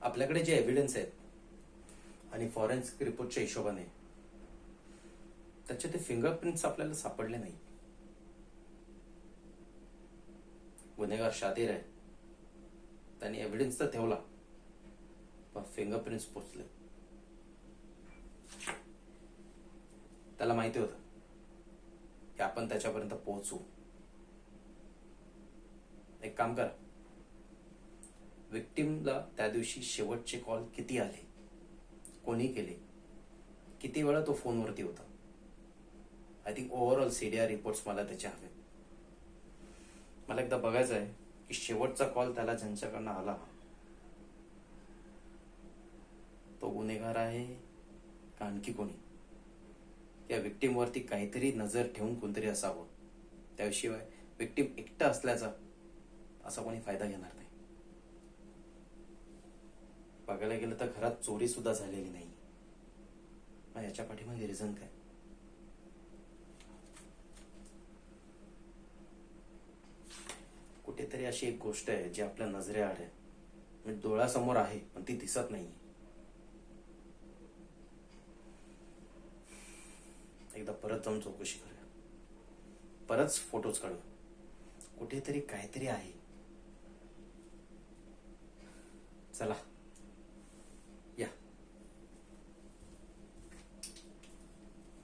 आपल्याकडे जे एव्हिडन्स आहेत आणि फॉरेन्सिक रिपोर्टच्या हिशोबाने त्याचे ते फिंगरप्रिंट्स आपल्याला सापडले नाही. गुन्हेगार शातीर आहे, त्यांनी एव्हिडन्स तर ठेवला पण फिंगरप्रिंट्स पोचले. त्याला माहिती होतं की आपण त्याच्यापर्यंत पोहोचू. एक काम करा, विक्टिमला त्या दिवशी शेवटचे कॉल किती आले, कोणी केले, किती वेळा तो फोनवरती होता. I think overall CDR reports मला त्याचे हवे. मला एकदा बघायचं आहे की शेवटचा कॉल त्याला ज्यांच्याकडनं आला तो गुन्हेगार आहे का आणखी कोणी. या विक्टिमवरती काहीतरी नजर ठेवून कोणतरी असावं. त्याशिवाय विक्टिम एकटा असल्याचा असा कोणी फायदा घेणार नाही. बघायला गेलं तर घरात चोरी सुद्धा झालेली नाही. मग याच्या पाठीमागे रिझन काय. कुठेतरी अशी एक गोष्ट आहे जी आपल्या नजरेआड आहे, म्हणजे डोळ्यासमोर आहे पण ती दिसत नाही. एकदा परत जाऊन चौकशी करूया, परत फोटोज काढू. कुठेतरी काहीतरी आहे. चला.